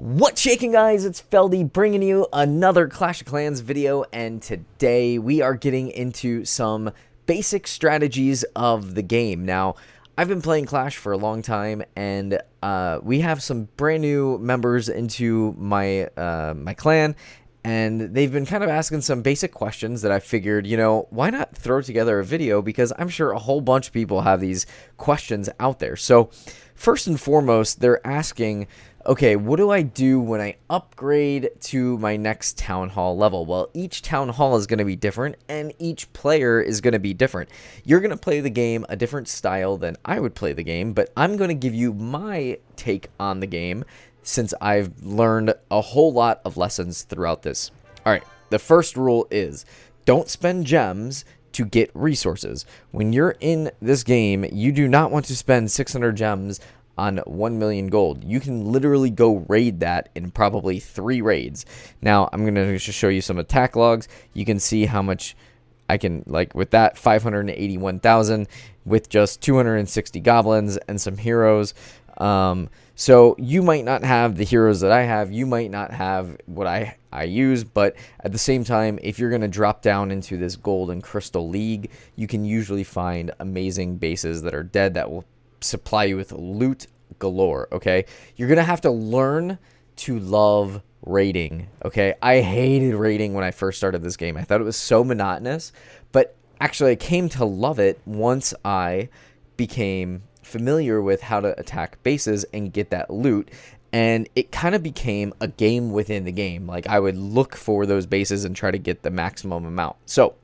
What's shaking, guys? It's Feldy bringing you another Clash of Clans video, and today we are getting into some basic strategies of the game. Now, I've been playing Clash for a long time, and we have some brand new members into my my clan, and they've been kind of asking some basic questions that I figured, why not throw together a video, because I'm sure a whole bunch of people have these questions out there. So, first and foremost, they're asking, okay, what do I do when I upgrade to my next Town Hall level? Well, each Town Hall is going to be different, and each player is going to be different. You're going to play the game a different style than I would play the game, but I'm going to give you my take on the game since I've learned a whole lot of lessons throughout this. All right, the first rule is don't spend gems to get resources. When you're in this game, you do not want to spend 600 gems on 1 million gold. You can literally go raid that in probably 3 raids. Now, I'm going to just show you some attack logs. You can see how much I can, like with that, 581,000 with just 260 goblins and some heroes. So you might not have the heroes that I have. You might not have what I use, but at the same time, if you're going to drop down into this gold and crystal league, you can usually find amazing bases that are dead that will supply you with loot galore. Okay, you're gonna have to learn to love raiding. Okay, I hated raiding when I first started this game. I thought it was so monotonous, but actually I came to love it once I became familiar with how to attack bases and get that loot, and it kind of became a game within the game. Like, I would look for those bases and try to get the maximum amount. So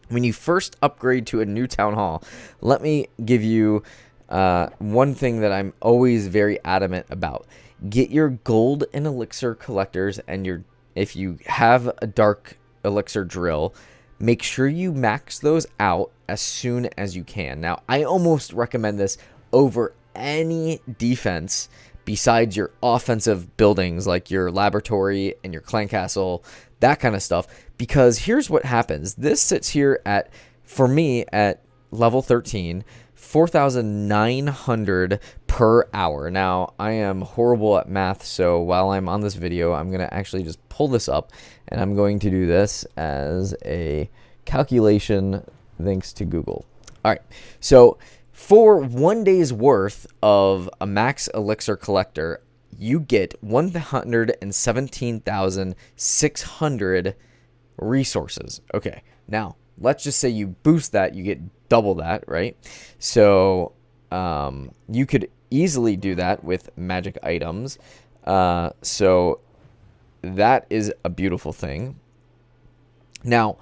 when you first upgrade to a new town hall, let me give you one thing that I'm always very adamant about. Get your gold and elixir collectors, and if you have a dark elixir drill, make sure you max those out as soon as you can. Now, I almost recommend this over any defense besides your offensive buildings, like your laboratory and your clan castle, that kind of stuff, because here's what happens. This sits here at, for me, at level 13, 4,900 per hour. Now, I am horrible at math, so while I'm on this video, I'm going to actually just pull this up, and I'm going to do this as a calculation thanks to Google. All right, so for 1 day's worth of a max elixir collector, you get 117,600 resources. Okay, now, let's just say you boost that, you get double that, right? So you could easily do that with magic items. So that is a beautiful thing. Now,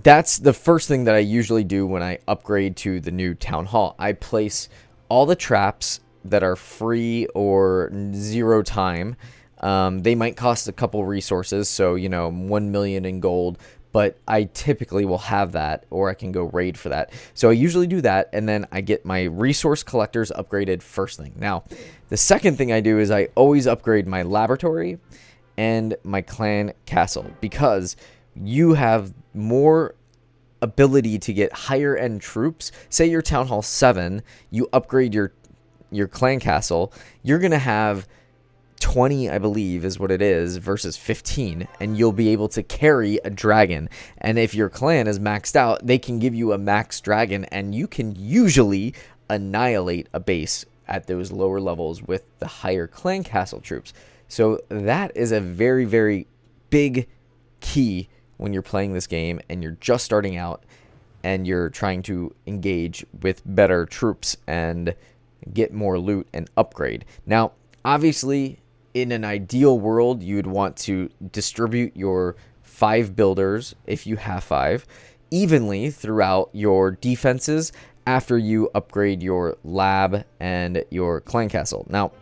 that's the first thing that I usually do when I upgrade to the new town hall. I place all the traps that are free or 0 time. They might cost a couple resources, so 1 million in gold, but I typically will have that, or I can go raid for that. So I usually do that, and then I get my resource collectors upgraded first thing. Now, the second thing I do is I always upgrade my laboratory and my clan castle, because you have more ability to get higher end troops. Say you're Town Hall 7, you upgrade your clan castle, you're going to have 20, I believe, is what it is, versus 15, and you'll be able to carry a dragon. And if your clan is maxed out, they can give you a max dragon, and you can usually annihilate a base at those lower levels with the higher clan castle troops. So that is a very, very big key when you're playing this game and you're just starting out and you're trying to engage with better troops and get more loot and upgrade. Now, obviously, in an ideal world, you would want to distribute your 5 builders, if you have 5, evenly throughout your defenses after you upgrade your lab and your clan castle. Now,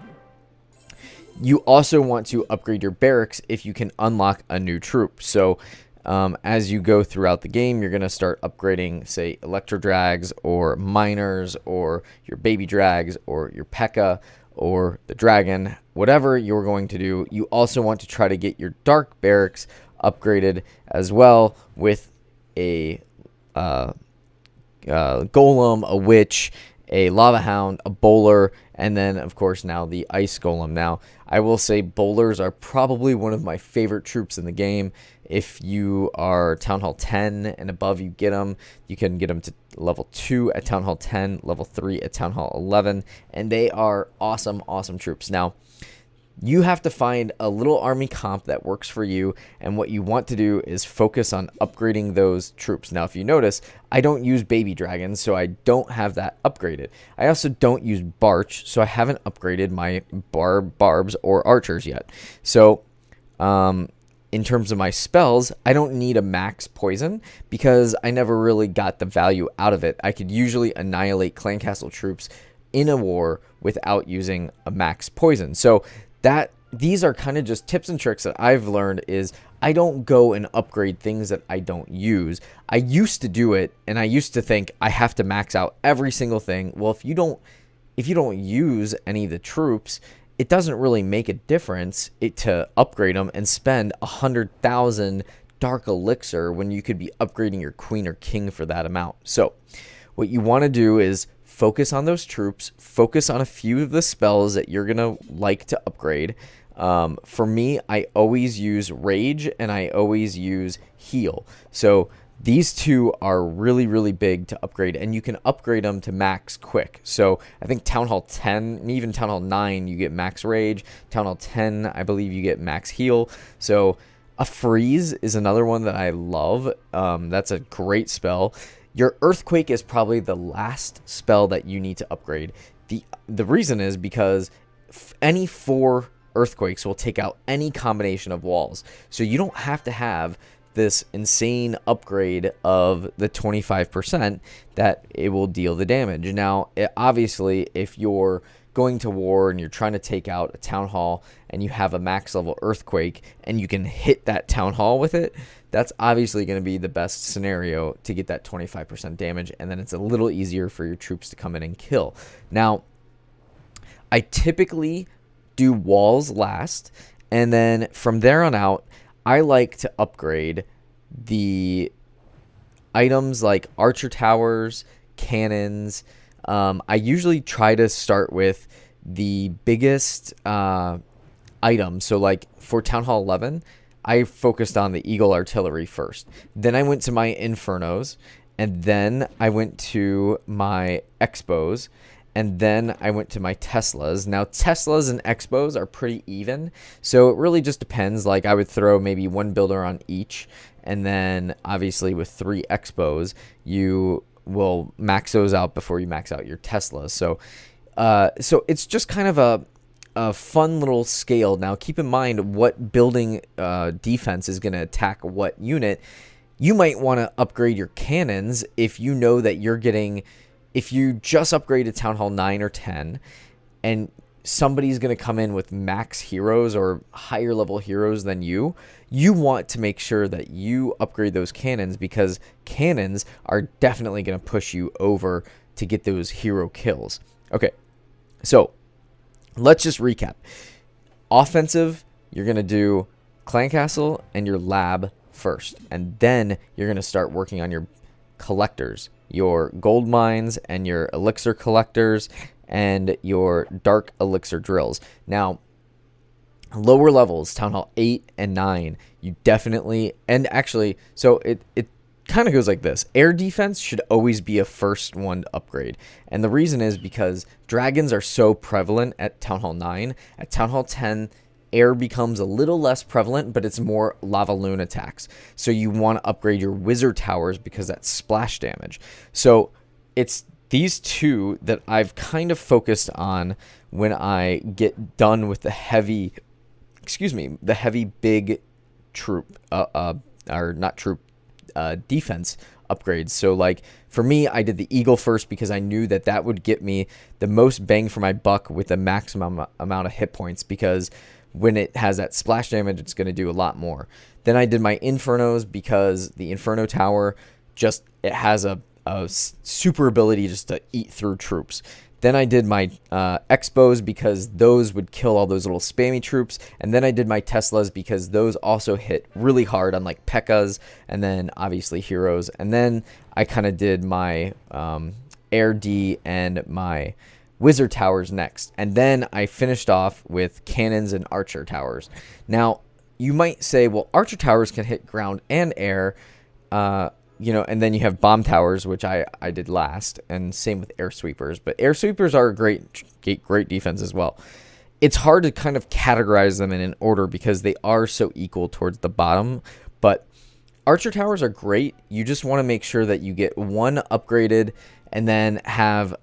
you also want to upgrade your barracks if you can unlock a new troop. So as you go throughout the game, you're going to start upgrading, say, electro drags or miners or your baby drags or your P.E.K.K.A. or the dragon, whatever you're going to do. You also want to try to get your dark barracks upgraded as well with a golem, a witch, a Lava Hound, a Bowler, and then, of course, now the Ice Golem. Now, I will say Bowlers are probably one of my favorite troops in the game. If you are Town Hall 10 and above, you get them. You can get them to level 2 at Town Hall 10, level 3 at Town Hall 11, and they are awesome, awesome troops. Now, you have to find a little army comp that works for you, and what you want to do is focus on upgrading those troops. Now, if you notice, I don't use baby dragons, so I don't have that upgraded. I also don't use Barch, so I haven't upgraded my barbs or archers yet. So, in terms of my spells, I don't need a max poison because I never really got the value out of it. I could usually annihilate clan castle troops in a war without using a max poison. So these are kind of just tips and tricks that I've learned is I don't go and upgrade things that I don't use. I used to do it, and I used to think I have to max out every single thing. Well, if you don't use any of the troops, it doesn't really make a difference to upgrade them and spend 100,000 dark elixir when you could be upgrading your queen or king for that amount. So what you want to do is focus on those troops, focus on a few of the spells that you're going to like to upgrade. For me, I always use Rage and I always use Heal. So these two are really, really big to upgrade, and you can upgrade them to max quick. So I think Town Hall 10 and even Town Hall 9, you get max Rage. Town Hall 10, I believe you get max Heal. So a Freeze is another one that I love. That's a great spell. Your Earthquake is probably the last spell that you need to upgrade. The reason is because any 4 Earthquakes will take out any combination of walls. So you don't have to have this insane upgrade of the 25% that it will deal the damage. Now, obviously, if you're going to war and you're trying to take out a town hall and you have a max level Earthquake and you can hit that town hall with it, that's obviously going to be the best scenario to get that 25% damage, and then it's a little easier for your troops to come in and kill. Now, I typically do walls last, and then from there on out, I like to upgrade the items like archer towers, cannons. I usually try to start with the biggest item. So like for Town Hall 11, I focused on the Eagle Artillery first. Then I went to my Infernos, and then I went to my Expos, and then I went to my Teslas. Now, Teslas and Expos are pretty even, so it really just depends. Like, I would throw maybe 1 builder on each, and then, obviously, with 3 Expos, you will max those out before you max out your Teslas. So it's just kind of a fun little scale. Now, keep in mind what building defense is going to attack what unit. You might want to upgrade your cannons if you know that you're getting... If you just upgrade to Town Hall 9 or 10 and somebody's going to come in with max heroes or higher level heroes than you want to make sure that you upgrade those cannons, because cannons are definitely going to push you over to get those hero kills. Okay, so let's just recap. Offensive, you're going to do Clan Castle and your lab first, and then you're going to start working on your collectors, your gold mines and your elixir collectors and your dark elixir drills. Now, lower levels, Town Hall 8 and 9, you definitely, and actually, so it kind of goes like this. Air defense should always be a first one to upgrade. And the reason is because dragons are so prevalent at Town Hall 9. At Town Hall 10, air becomes a little less prevalent, but it's more lava loon attacks. So you want to upgrade your wizard towers because that's splash damage. So it's these two that I've kind of focused on when I get done with the heavy, the heavy big troop, or not troop, defense upgrades. So like for me, I did the Eagle first because I knew that that would get me the most bang for my buck with the maximum amount of hit points, because when it has that splash damage, it's going to do a lot more. Then I did my Infernos because the Inferno Tower just, it has a super ability just to eat through troops. Then I did my Expos because those would kill all those little spammy troops. And then I did my Teslas because those also hit really hard on like P.E.K.K.A.s and then obviously heroes. And then I kind of did my Air D and my Wizard Towers next. And then I finished off with Cannons and Archer Towers. Now, you might say, well, Archer Towers can hit ground and air, you know, and then you have Bomb Towers, which I did last, and same with Air Sweepers. But Air Sweepers are a great defense as well. It's hard to kind of categorize them in an order because they are so equal towards the bottom, but Archer Towers are great. You just want to make sure that you get one upgraded and then have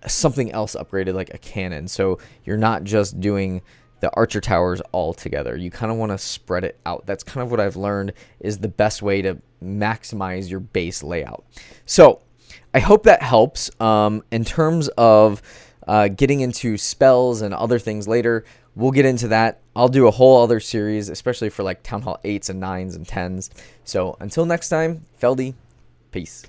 something else upgraded like a cannon. So you're not just doing the Archer Towers all together. You kind of want to spread it out. That's kind of what I've learned is the best way to maximize your base layout. So I hope that helps. In terms of getting into spells and other things later, we'll get into that. I'll do a whole other series, especially for like Town Hall 8s and 9s and 10s. So until next time, Feldy, peace.